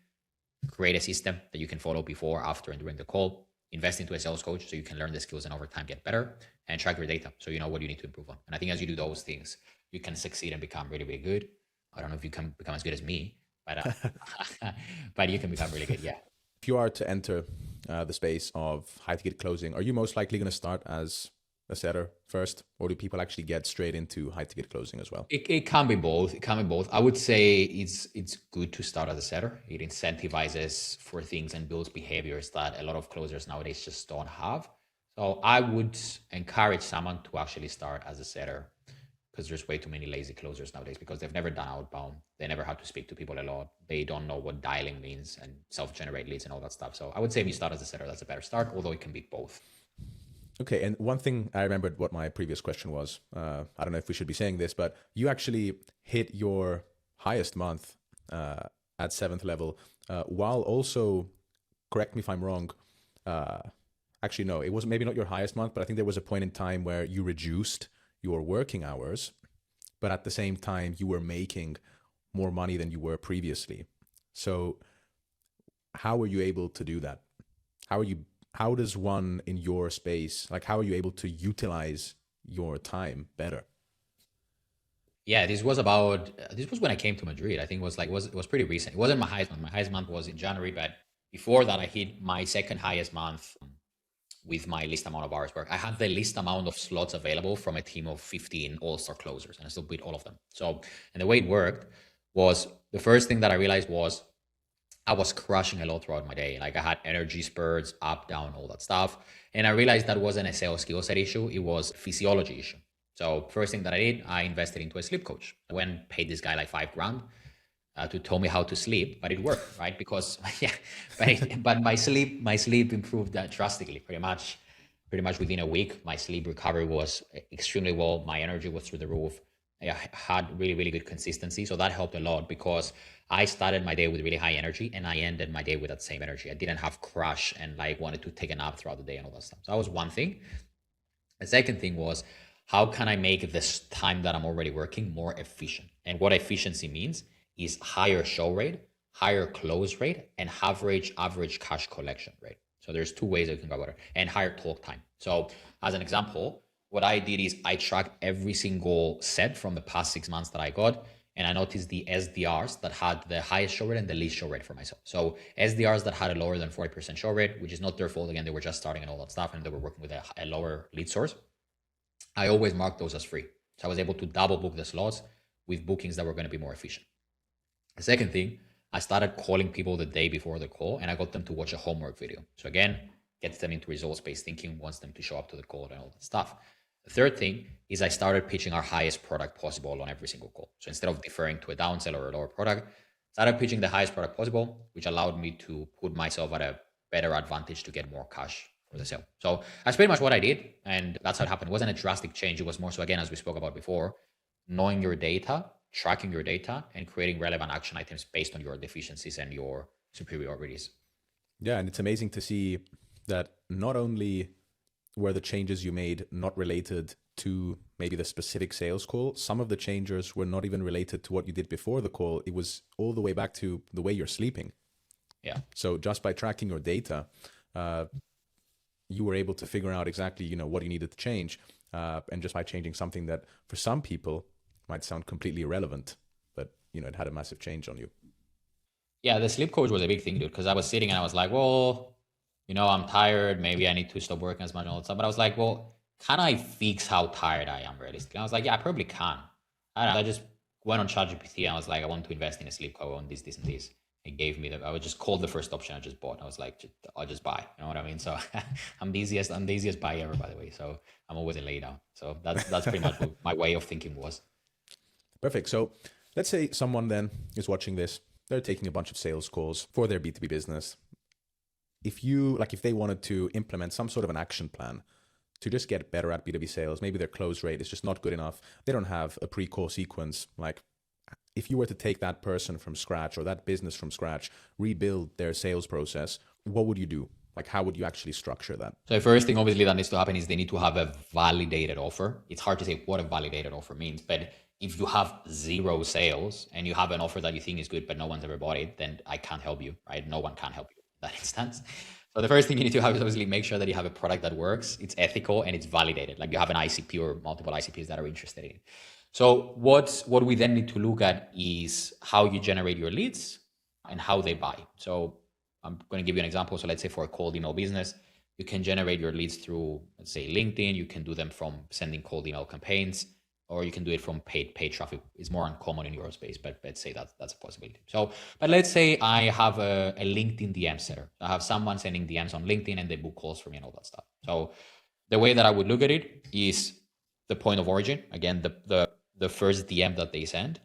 create a system that you can follow before, after, and during the call. Invest into a sales coach so you can learn the skills and over time get better, and track your data so you know what you need to improve on. And I think as you do those things, you can succeed and become really, really good. I don't know if you can become as good as me, but but you can become really good. Yeah. If you are to enter the space of high ticket closing, are you most likely going to start as a setter first, or do people actually get straight into high ticket closing as well? It can be both. It can be both. I would say it's good to start as a setter. It incentivizes for things and builds behaviors that a lot of closers nowadays just don't have. So I would encourage someone to actually start as a setter, because there's way too many lazy closers nowadays because they've never done outbound. They never had to speak to people a lot. They don't know what dialing means and self-generate leads and all that stuff. So I would say if you start as a setter, that's a better start, although it can be both. Okay, and one thing I remembered what my previous question was. I don't know if we should be saying this, but you actually hit your highest month at 7th level, while also, correct me if I'm wrong, actually no, it was maybe not your highest month, but I think there was a point in time where you reduced your working hours, but at the same time you were making more money than you were previously. So how were you able to do that? How does one in your space, like how are you able to utilize your time better? Yeah, this was when I came to Madrid. I think it was pretty recent. It wasn't my highest month. My highest month was in January, but Before that, I hit my second highest month with my least amount of hours work. I had the least amount of slots available from a team of 15 all-star closers, and I still beat all of them. So, and the way it worked was, the first thing that I realized was I was crushing a lot throughout my day. Like I had energy spurts, up, down, all that stuff. And I realized that wasn't a sales skill set issue. It was a physiology issue. So first thing that I did, I invested into a sleep coach. I went and paid this guy like $5,000 to tell me how to sleep, but it worked, right? Because yeah, but my sleep improved drastically. Pretty much within a week, my sleep recovery was extremely well. My energy was through the roof. I had really, really good consistency. So that helped a lot, because I started my day with really high energy and I ended my day with that same energy. I didn't have crash and like wanted to take a nap throughout the day and all that stuff. So that was one thing. The second thing was, how can I make this time that I'm already working more efficient? And what efficiency means is higher show rate, higher close rate, and average cash collection rate. So there's two ways that you can go about it, and higher talk time. So as an example, what I did is I tracked every single set from the past 6 months that I got, and I noticed the SDRs that had the highest show rate and the least show rate for myself. So SDRs that had a lower than 40% show rate, which is not their fault. Again, they were just starting and all that stuff, and they were working with a lower lead source. I always marked those as free. So I was able to double book the slots with bookings that were going to be more efficient. The second thing, I started calling people the day before the call, and I got them to watch a homework video. So again, gets them into results-based thinking, wants them to show up to the call and all that stuff. The third thing is I started pitching our highest product possible on every single call. So instead of deferring to a downsell or a lower product, started pitching the highest product possible, which allowed me to put myself at a better advantage to get more cash for the sale. So that's pretty much what I did. And that's how it happened. It wasn't a drastic change. It was more so, again, as we spoke about before, knowing your data, tracking your data, and creating relevant action items based on your deficiencies and your superiorities. Yeah, and it's amazing to see that not only were the changes you made not related to maybe the specific sales call, some of the changes were not even related to what you did before the call. It was all the way back to the way you're sleeping. Yeah. So just by tracking your data, you were able to figure out exactly, what you needed to change. And just by changing something that for some people might sound completely irrelevant, but it had a massive change on you. Yeah, the sleep coach was a big thing, dude, because I was sitting and I was like, well, I'm tired. Maybe I need to stop working as much and all that stuff. But I was like, well, can I fix how tired I am realistically? I was like, yeah, I probably can. I just went on ChatGPT and I was like, I want to invest in a sleep coach on this, and this. It gave me I would just call the first option I just bought. I was like, I'll just buy. You know what I mean? So I'm the easiest buy ever, by the way. So I'm always a lay down. So that's pretty much what my way of thinking was. Perfect. So let's say someone then is watching this. They're taking a bunch of sales calls for their B2B business. If they wanted to implement some sort of an action plan to just get better at B2B sales, maybe their close rate is just not good enough. They don't have a pre-call sequence. Like if you were to take that person from scratch or that business from scratch, rebuild their sales process, what would you do? Like, how would you actually structure that? So the first thing obviously that needs to happen is they need to have a validated offer. It's hard to say what a validated offer means, but if you have 0 sales and you have an offer that you think is good, but no one's ever bought it, then I can't help you, right? No one can help you in that instance. So the first thing you need to have is obviously make sure that you have a product that works, it's ethical, and it's validated. Like you have an ICP or multiple ICPs that are interested in it. So what we then need to look at is how you generate your leads and how they buy. So I'm going to give you an example. So let's say for a cold email business, you can generate your leads through, let's say, LinkedIn. You can do them from sending cold email campaigns, or you can do it from paid traffic. It's more uncommon in your space, but let's say that's a possibility. So, but let's say I have a LinkedIn DM setter. I have someone sending DMs on LinkedIn and they book calls for me and all that stuff. So the way that I would look at it is the point of origin. Again, the first DM that they send.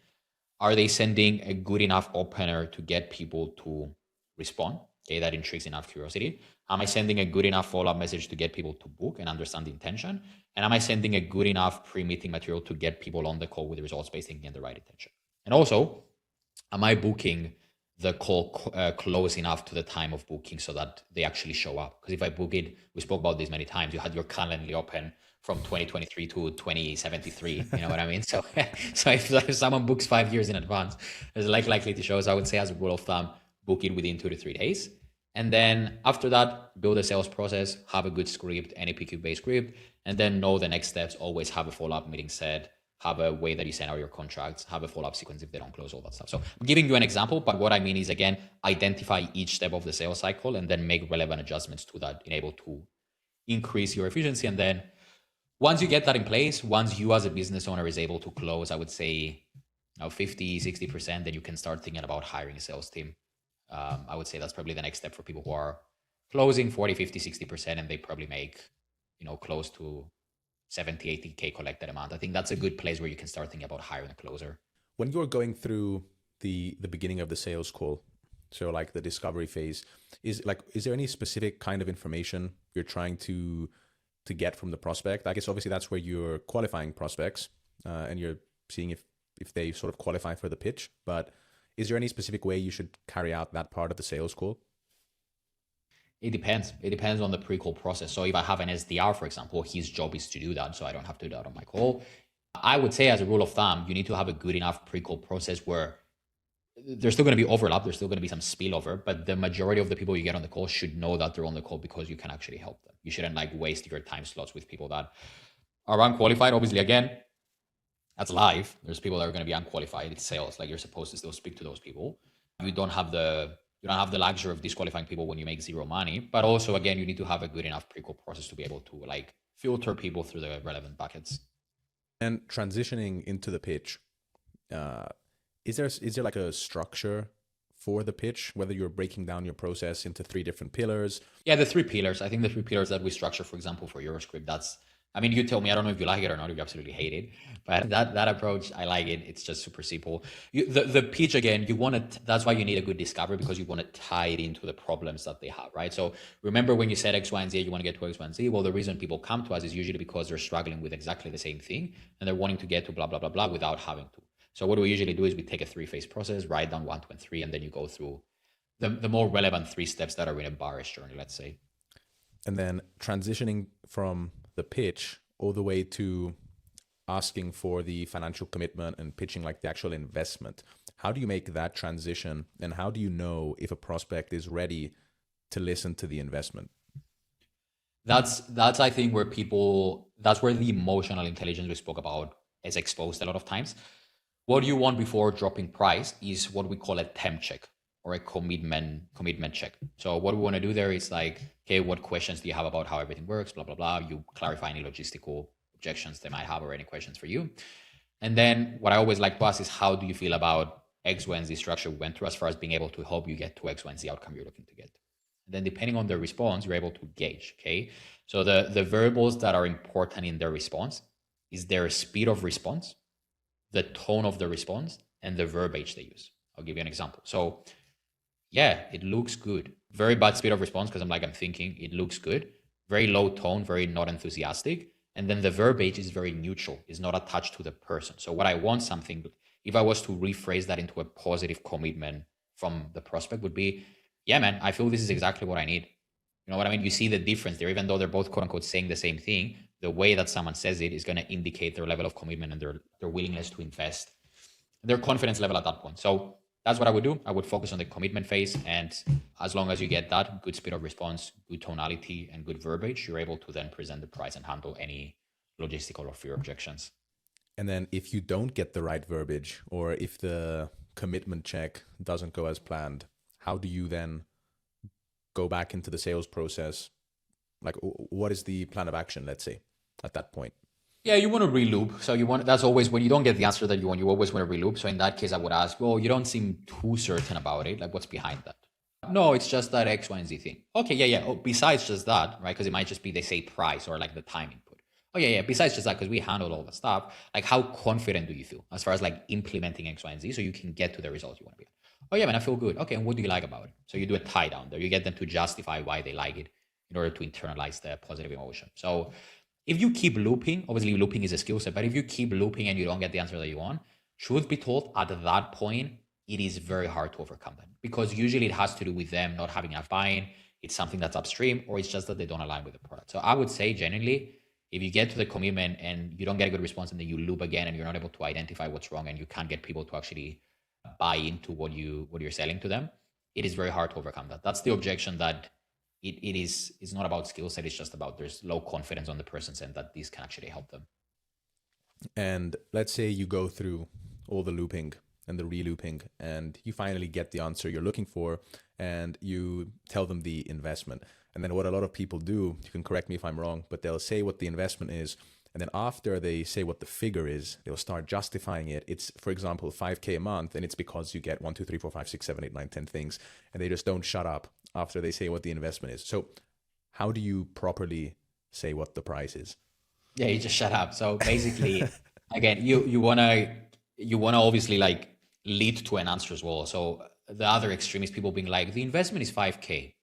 Are they sending a good enough opener to get people to respond? Okay, that intrigues enough curiosity. Am I sending a good enough follow-up message to get people to book and understand the intention? And am I sending a good enough pre-meeting material to get people on the call with results-based thinking and the right intention? And also, am I booking the call close enough to the time of booking so that they actually show up? Because if I book it, we spoke about this many times, you had your Calendly open from 2023 to 2073, you know what I mean? So if someone books 5 years in advance, it's likely to show. So I would say as a rule of thumb, book it within 2 to 3 days. And then after that, build a sales process, have a good script, NEPQ based script, and then know the next steps, always have a follow-up meeting set, have a way that you send out your contracts, have a follow-up sequence if they don't close, all that stuff. So I'm giving you an example, but what I mean is, again, identify each step of the sales cycle and then make relevant adjustments to that, enable to increase your efficiency. And then once you get that in place, once you as a business owner is able to close, I would say 50, 60%, then you can start thinking about hiring a sales team. I would say that's probably the next step for people who are closing 40, 50, 60%, and they probably make, close to 70, 80K collected amount. I think that's a good place where you can start thinking about hiring a closer. When you're going through the beginning of the sales call, so like the discovery phase, is there any specific kind of information you're trying to get from the prospect? I guess obviously that's where you're qualifying prospects and you're seeing if they sort of qualify for the pitch. But is there any specific way you should carry out that part of the sales call? It depends. It depends on the pre-call process. So if I have an SDR, for example, his job is to do that, so I don't have to do that on my call. I would say, as a rule of thumb, you need to have a good enough pre-call process where there's still going to be overlap, there's still going to be some spillover, but the majority of the people you get on the call should know that they're on the call because you can actually help them. You shouldn't waste your time slots with people that are unqualified. Obviously, again, that's live. There's people that are going to be unqualified. It's sales. You're supposed to still speak to those people. You don't have the luxury of disqualifying people when you make zero money. But also, again, you need to have a good enough pre-call process to be able to filter people through the relevant buckets. And transitioning into the pitch, is there a structure for the pitch, whether you're breaking down your process into 3 different pillars? Yeah, the 3 pillars. I think the 3 pillars that we structure, for example, for Euroscript, you tell me, I don't know if you like it or not, if you absolutely hate it, but that approach, I like it. It's just super simple. The pitch, again, that's why you need a good discovery, because you want to tie it into the problems that they have, right? So remember when you said X, Y, and Z, you want to get to X, Y, and Z. Well, the reason people come to us is usually because they're struggling with exactly the same thing and they're wanting to get to blah, blah, blah, blah without having to. So what we usually do is we take a 3-phase process, write down 1, 2, and 3, and then you go through the more relevant 3 steps that are in a buyer's journey, let's say. And then transitioning from the pitch all the way to asking for the financial commitment and pitching the actual investment. How do you make that transition, and how do you know if a prospect is ready to listen to the investment? That's I think that's where the emotional intelligence we spoke about is exposed a lot of times. What you want before dropping price is what we call a temp check or a commitment check. So what we want to do there is okay, what questions do you have about how everything works, blah, blah, blah. You clarify any logistical objections they might have or any questions for you. And then what I always like to ask is, how do you feel about X, Y, and Z structure we went through as far as being able to help you get to X, Y, and Z outcome you're looking to get? And then depending on their response, you're able to gauge, okay? So the variables that are important in their response is their speed of response, the tone of the response, and the verbiage they use. I'll give you an example. So yeah, it looks good. Very bad speed of response because I'm thinking it looks good. Very low tone, very not enthusiastic. And then the verbiage is very neutral. It's not attached to the person. So what I want something, if I was to rephrase that into a positive commitment from the prospect, would be, yeah, man, I feel this is exactly what I need. You know what I mean? You see the difference there, even though they're both quote unquote saying the same thing, the way that someone says it is going to indicate their level of commitment and their willingness to invest, their confidence level at that point. So that's what I would do. I would focus on the commitment phase. And as long as you get that good speed of response, good tonality, and good verbiage, you're able to then present the price and handle any logistical or fear objections. And then if you don't get the right verbiage, or if the commitment check doesn't go as planned, how do you then go back into the sales process? What is the plan of action, let's say, at that point? Yeah, you want to reloop. So that's always when you don't get the answer that you want, you always want to reloop. So in that case, I would ask, well, you don't seem too certain about it. What's behind that? No, it's just that X, Y, and Z thing. Okay, yeah. Oh, besides just that, right? Because it might just be they say price or the time input. Oh, yeah. Besides just that, because we handled all the stuff, how confident do you feel as far as implementing X, Y, and Z so you can get to the results you want to be at? Oh, yeah, man, I feel good. Okay, and what do you like about it? So you do a tie down there. You get them to justify why they like it in order to internalize the positive emotion. So if you keep looping, obviously looping is a skill set, but if you keep looping and you don't get the answer that you want, truth be told, at that point, it is very hard to overcome that, because usually it has to do with them not having enough buy-in. It's something that's upstream, or it's just that they don't align with the product. So I would say genuinely, if you get to the commitment and you don't get a good response and then you loop again and you're not able to identify what's wrong and you can't get people to actually buy into what you're selling to them, it is very hard to overcome that. That's the objection, that it's not about skill set. It's just about there's low confidence on the person's end that these can actually help them. And let's say you go through all the looping and the relooping and you finally get the answer you're looking for and you tell them the investment. And then what a lot of people do, you can correct me if I'm wrong, but they'll say what the investment is. And then after they say what the figure is, they'll start justifying it. It's, for example, 5K a month, and it's because you get 1, 2, 3, 4, 5, 6, 7, 8, 9, 10 things. And they just don't shut up after they say what the investment is. So how do you properly say what the price is? Yeah, you just shut up. So basically, again, you wanna obviously like lead to an answer as well. So the other extreme is people being like, the investment is 5K.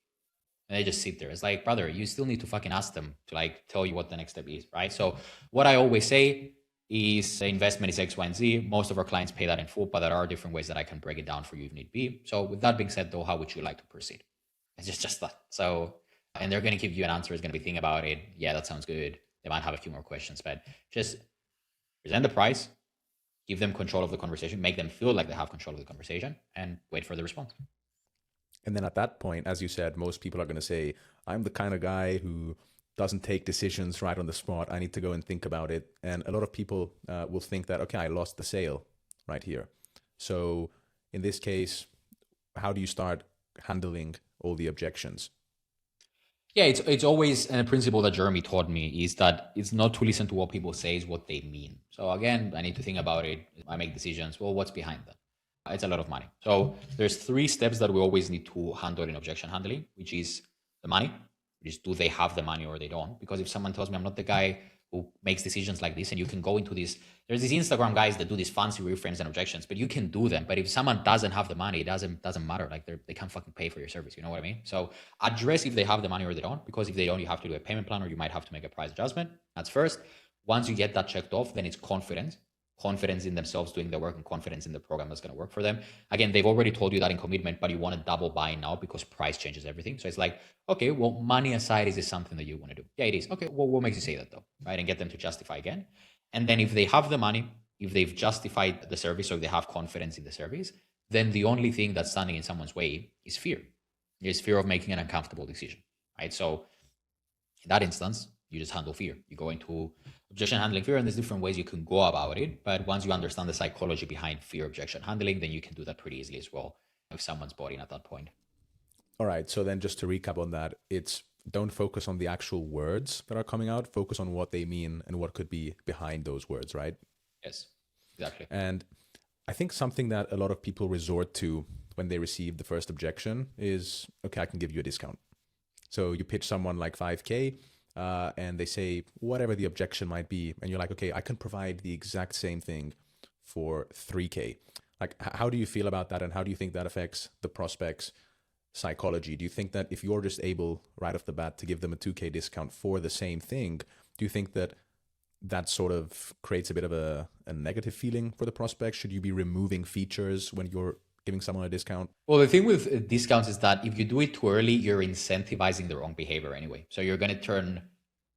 And they just sit there. It's like, brother, you still need to fucking ask them to like tell you what the next step is, right? So what I always say is the investment is X, Y, and Z. Most of our clients pay that in full, but there are different ways that I can break it down for you if need be. So with that being said, though, how would you like to proceed? It's just that. So, and they're going to give you an answer. It's going to be think about it. Yeah, that sounds good. They might have a few more questions, but just present the price, give them control of the conversation, make them feel like they have control of the conversation, and wait for the response. And then at that point, as you said, most people are going to say, I'm the kind of guy who doesn't take decisions right on the spot. I need to go and think about it. And a lot of people will think that, okay, I lost the sale right here. So in this case, how do you start handling all the objections? Yeah, it's always a principle that Jeremy taught me is that it's not to listen to what people say, is what they mean. So again, I need to think about it. I make decisions. Well, what's behind that? It's a lot of money. So there's 3 steps that we always need to handle in objection handling, which is the money, which is do they have the money or they don't? Because if someone tells me I'm not the guy who makes decisions like this, and you can go into this, there's these Instagram guys that do these fancy reframes and objections, but you can do them. But if someone doesn't have the money, it doesn't matter. Like they can't fucking pay for your service. You know what I mean? So address if they have the money or they don't, because if they don't, you have to do a payment plan or you might have to make a price adjustment. That's first. Once you get that checked off, then it's confidence in themselves doing the work and confidence in the program that's going to work for them. Again, they've already told you that in commitment, but you want to double buy now because price changes everything. So it's like, okay, well, money aside, is this something that you want to do? Yeah, it is. Okay, well, what makes you say that though, right? And get them to justify again. And then if they have the money, if they've justified the service or if they have confidence in the service, then the only thing that's standing in someone's way is fear. There's fear of making an uncomfortable decision, right? So in that instance, you just handle fear. You go into objection handling fear, and there's different ways you can go about it. But once you understand the psychology behind fear objection handling, then you can do that pretty easily as well if someone's bought in at that point. All right. So then just to recap on that, it's don't focus on the actual words that are coming out, focus on what they mean and what could be behind those words, right? Yes, exactly. And I think something that a lot of people resort to when they receive the first objection is, okay, I can give you a discount. So you pitch someone like 5K, and they say whatever the objection might be, and you're like, okay, I can provide the exact same thing for 3K. Like, how do you feel about that, and how do you think that affects the prospect's psychology? Do you think that if you're just able right off the bat to give them a 2K discount for the same thing, do you think that that sort of creates a bit of a negative feeling for the prospect? Should you be removing features when you're giving someone a discount? Well, the thing with discounts is that if you do it too early, you're incentivizing the wrong behavior anyway. So you're going to turn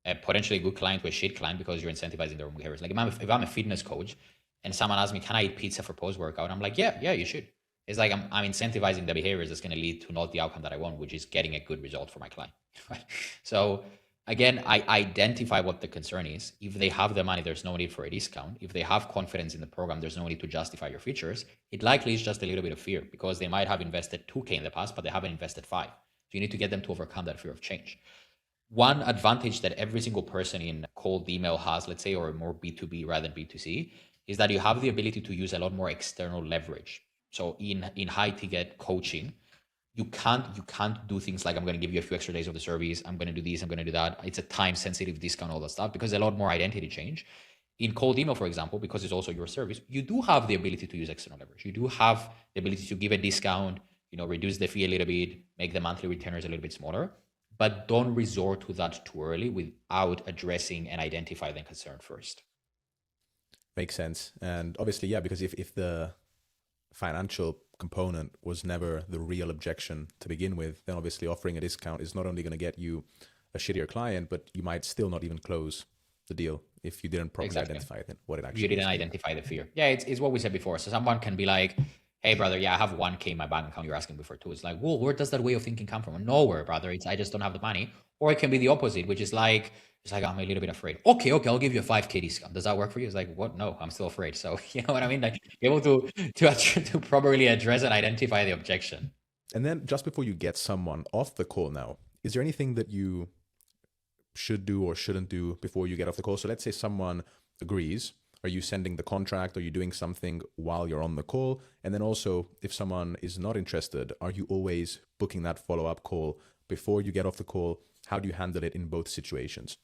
a potentially good client to a shit client because you're incentivizing the wrong behaviors. Like if I'm a fitness coach and someone asks me, can I eat pizza for post-workout? I'm like, yeah, you should. It's like I'm incentivizing the behaviors that's going to lead to not the outcome that I want, which is getting a good result for my client. Right? So again, I identify what the concern is. If they have the money, there's no need for a discount. If they have confidence in the program, there's no need to justify your features. It likely is just a little bit of fear because they might have invested 2K in the past, but they haven't invested 5. So you need to get them to overcome that fear of change. One advantage that every single person in cold email has, let's say, or more B2B rather than B2C, is that you have the ability to use a lot more external leverage. So in high ticket coaching, you can't do things like I'm going to give you a few extra days of the service. I'm going to do this. I'm going to do that. It's a time sensitive discount, all that stuff, because a lot more identity change. In cold email, for example, because it's also your service, you do have the ability to use external leverage. You do have the ability to give a discount, reduce the fee a little bit, make the monthly retainers a little bit smaller, but don't resort to that too early without addressing and identifying the concern first. Makes sense. And obviously, yeah, because if the financial component was never the real objection to begin with, then obviously offering a discount is not only going to get you a shittier client, but you might still not even close the deal if you didn't properly identify what it actually is. You didn't identify the fear. Yeah, it's what we said before. So someone can be like, hey, brother, yeah, I have 1K in my bank account. You're asking me for 2. It's like, well, where does that way of thinking come from? Nowhere, brother. I just don't have the money. Or it can be the opposite, which is like, it's like, I'm a little bit afraid. Okay, I'll give you a 5K discount. Does that work for you? It's like, what? No, I'm still afraid. So you know what I mean? Like, be able to properly address and identify the objection. And then just before you get someone off the call now, is there anything that you should do or shouldn't do before you get off the call? So let's say someone agrees. Are you sending the contract? Are you doing something while you're on the call? And then also, if someone is not interested, are you always booking that follow-up call before you get off the call? How do you handle it in both situations?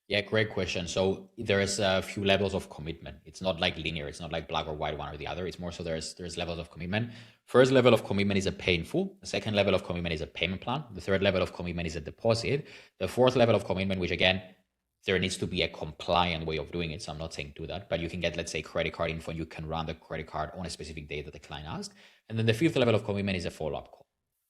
Yeah, great question. So there's a few levels of commitment. It's not like linear. It's not like black or white, one or the other. It's more so there's levels of commitment. First level of commitment is a pay in full. The second level of commitment is a payment plan. The third level of commitment is a deposit. The fourth level of commitment, which again, there needs to be a compliant way of doing it. So I'm not saying do that, but you can get, let's say, credit card info. You can run the credit card on a specific day that the client asked. And then the fifth level of commitment is a follow-up call.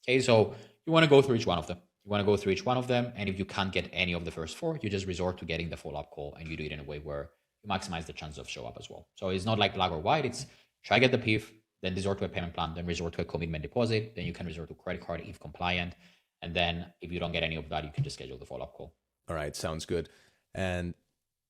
Okay, so you want to go through each one of them. And if you can't get any of the first four, you just resort to getting the follow-up call, and you do it in a way where you maximize the chance of show up as well. So it's not like black or white. It's try get the PIF, then resort to a payment plan, then resort to a commitment deposit. Then you can resort to credit card if compliant. And then if you don't get any of that, you can just schedule the follow-up call. All right, sounds good. And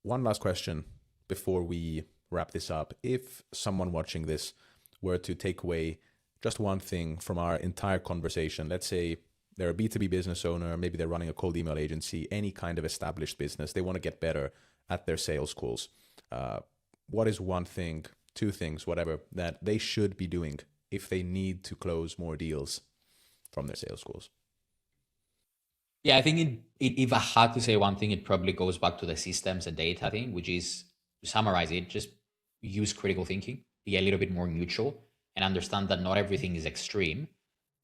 one last question before we wrap this up. If someone watching this were to take away just one thing from our entire conversation, let's say they're a B2B business owner, maybe they're running a cold email agency, any kind of established business, they want to get better at their sales calls. What is one thing, two things, whatever, that they should be doing if they need to close more deals from their sales calls? Yeah, I think if I had to say one thing, it probably goes back to the systems and data thing, which is, to summarize it, just use critical thinking, be a little bit more neutral, and understand that not everything is extreme.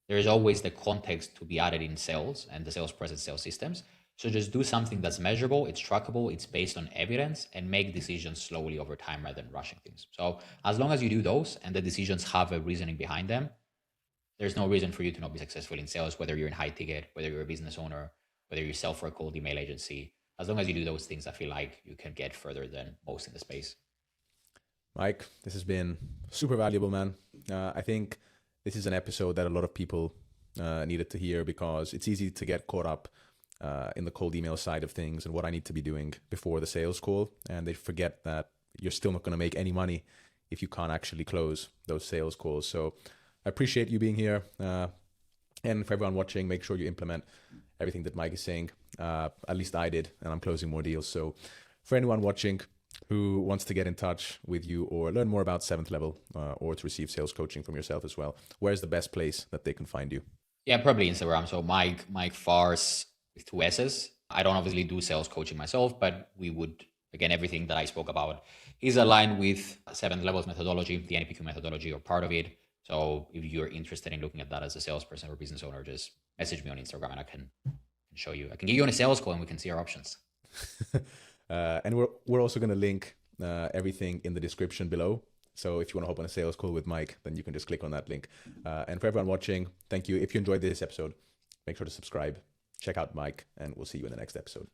There is always the context to be added in sales and the sales process, sales systems. So just do something that's measurable, it's trackable, it's based on evidence, and make decisions slowly over time rather than rushing things. So as long as you do those and the decisions have a reasoning behind them, there's no reason for you to not be successful in sales, whether you're in high ticket, whether you're a business owner, whether you sell for a cold email agency. As long as you do those things, I feel like you can get further than most in the space. Mike, this has been super valuable, man. I think this is an episode that a lot of people needed to hear, because it's easy to get caught up in the cold email side of things and what I need to be doing before the sales call. And they forget that you're still not going to make any money if you can't actually close those sales calls. So I appreciate you being here. And for everyone watching, make sure you implement everything that Mike is saying. At least I did, and I'm closing more deals. So for anyone watching who wants to get in touch with you or learn more about 7th Level or to receive sales coaching from yourself as well, where's the best place that they can find you? Yeah, probably Instagram. So Mike Fars with 2 S's. I don't obviously do sales coaching myself, but we would, again, everything that I spoke about is aligned with 7th Level's methodology, the NEPQ methodology, or part of it. So if you're interested in looking at that as a salesperson or business owner, just message me on Instagram and I can show you. I can get you on a sales call and we can see our options. And we're also going to link everything in the description below. So if you want to hop on a sales call with Mike, then you can just click on that link. And for everyone watching, thank you. If you enjoyed this episode, make sure to subscribe, check out Mike, and we'll see you in the next episode.